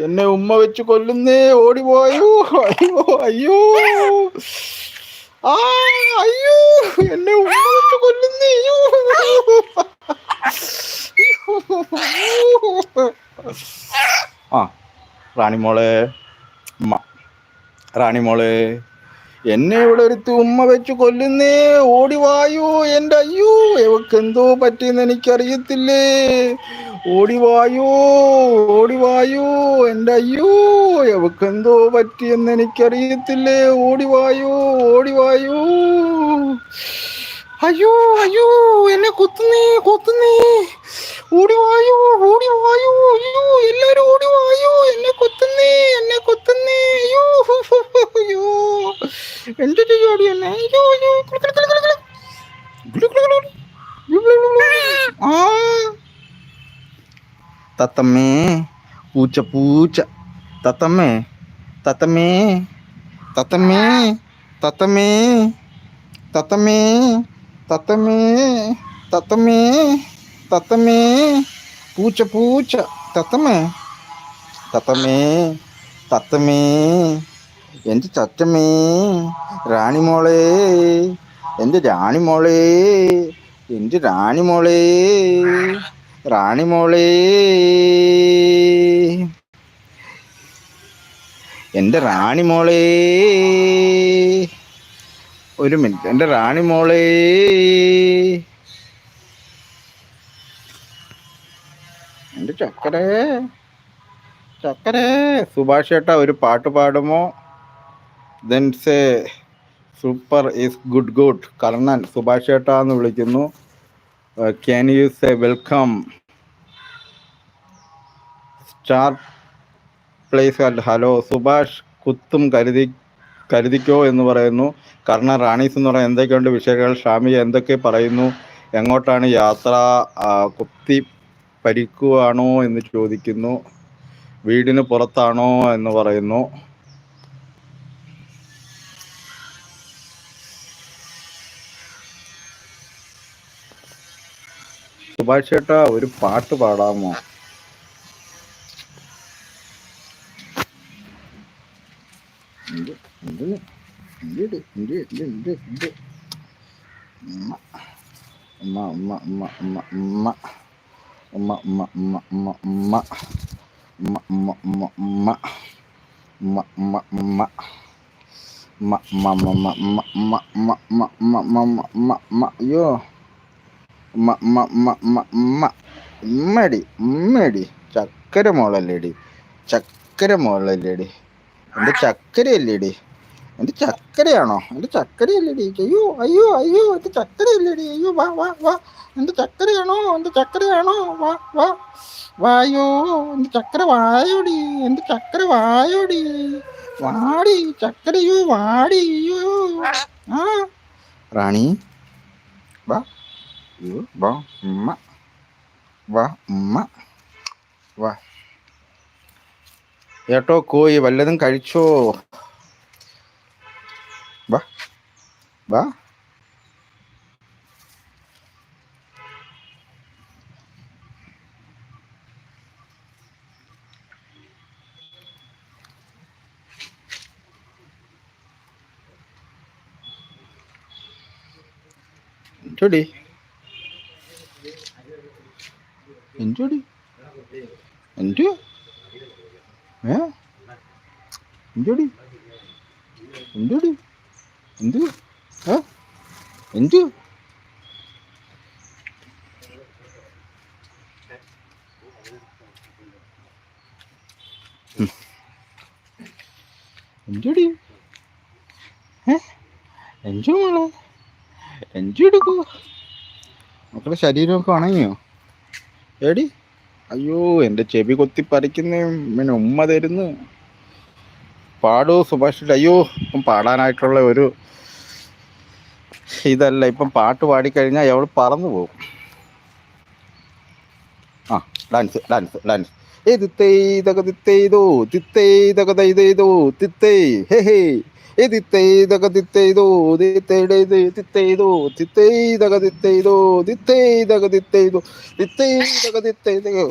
എന്നെ ഉമ്മ വെച്ച് കൊല്ലുന്നേ, ഓടിപ്പോയോ. അയ്യോ അയ്യോ ആ അയ്യോ, എന്നെ ഉമ്മ വെച്ച് കൊല്ലുന്നേ. ആ റാണിമോളെ, റാണിമോളെ, എന്നെ ഇവിടെ ഒരുത്തി ഉമ്മ വെച്ച് കൊല്ലുന്നേ, ഓടിവായു. എൻ്റെ അയ്യോ, ഇവക്ക് എന്തോ പറ്റിയെന്ന് എനിക്കറിയത്തില്ലേ. ഓടിവായു, ഓടിവായു. എൻ്റെ അയ്യോ, ഇവക്ക് എന്തോ പറ്റിയെന്ന് എനിക്കറിയത്തില്ലേ. ഓടിവായു, ഓടിവായു. അയ്യോ അയ്യോ, എന്നെ കൊത്തുന്നേ, കൊത്തുന്നേ. ഓടിവായു, ഓടിവായു. അയ്യോ, എല്ലാരും ഓടിവായു. എന്നെ കൊത്തുന്നേ, എന്നെ കൊത്തുന്നേ. അയ്യോ അയ്യോ, എന്ത് ചെയ്യാടി എന്നെ. അയ്യോ അയ്യോ. ആ തത്തമ്മേ, പൂച്ച പൂച്ച. തത്തമ്മേ, തത്തമ്മേ, തത്തമ്മേ, തത്തമ്മേ, തത്തമ്മേ, തത്തമ്മേ, തത്തമ്മേ, തത്തമ്മേ, പൂച്ച പൂച്ച. തത്തമ്മേ, തത്തമ്മേ, തത്തമ്മേ, എൻ്റെ തത്തമ്മേ, റാണിമോളെ, എൻ്റെ റാണിമോളെ, എൻ്റെ റാണിമോളെ, റാണിമോളെ, എൻ്റെ റാണിമോളെ. ഒരു മിനിറ്റ്, എൻ്റെ റാണിമോളെ. എൻ്റെ ചക്കരേ, ചക്കരേ. സുഭാഷ് ചേട്ടാ ഒരു പാട്ട് പാടുമോ? Then say super is good good. Karnan Subhash ചേട്ടാ എന്ന് വിളിക്കുന്നു. Can you say welcome star place at. Hello Subhash, കുത്തും കരുതിക്കോ എന്ന് പറയുന്നു. കർണൻ റാണീസ് എന്ന് പറയുന്നത് എന്തൊക്കെയുണ്ട് വിഷയങ്ങൾ? ഷാമി എന്തൊക്കെ പറയുന്നു? എങ്ങോട്ടാണ് യാത്ര? കുത്തി പരിക്കുവാണോ എന്ന് ചോദിക്കുന്നു. വീടിന് പുറത്താണോ എന്ന് പറയുന്നു. സുഭാഷ് ചേട്ടാ ഒരു പാട്ട് പാടാമോ? അയ്യോ, ഉമ്മടി ഉമ്മടി. ചക്കര മോളല്ലേടി, ചക്കര മോളല്ലേടി. എൻ്റെ ചക്കരയല്ലേടി, എൻ്റെ ചക്കരയാണോ? എൻ്റെ ചക്കരയല്ലേടി. അയ്യോ അയ്യോ അയ്യോ, എൻ്റെ ചക്കരയല്ലേടി. അയ്യോ വാ വാ വാ, എൻ്റെ ചക്കരയാണോ? എൻ്റെ ചക്കരയാണോ? വാ വാ വായോ, എൻ്റെ ചക്കര വായോടി, എൻ്റെ ചക്കര വായോടി. വാടി ചക്കരയോ, വാടി. അയ്യോ ആ റാണി വാ, അയ്യോ വാ ഉമ്മ, വാ ഉമ്മ, വാ. ഏട്ടോ കോയി വല്ലതും കഴിച്ചോ? വാ വാ. എഞ്ചോടി, എഞ്ചോടി, എഞ്ചോ എഞ്ചോടി, എഞ്ചോടി, എന്ത് എന്ത് എഞ്ചോടി, എഞ്ചോ മോളെ, എഞ്ചോ എടുക്കൂ. മക്കളുടെ ശരീരമൊക്കെ ഉണങ്ങിയോ ഏടി? അയ്യോ, എൻ്റെ ചെവി കൊത്തി പറിക്കുന്നേ. പിന്നെ ഉമ്മ തരുന്നു. പാടൂ സുഭാഷ്. അയ്യോ, ഇപ്പം പാടാനായിട്ടുള്ള ഒരു ഇതല്ല. ഇപ്പം പാട്ട് പാടിക്കഴിഞ്ഞാൽ അവൾ പറന്നു പോകും. ആ ഡാൻസ് ഡാൻസ് ഡാൻസ്. തിത്തേതക തിത്തേതോ, തിത്തേതക തൈതേതോ, തിത്തേ ഹേ ഹേ. തിത്തേതക തിത്തേതോ, തിത്തേതോ, തിത്തേതക തിത്തേതോ, തിത്തേതക തിത്തേതോ, തിത്തേതക തിത്തേതോ.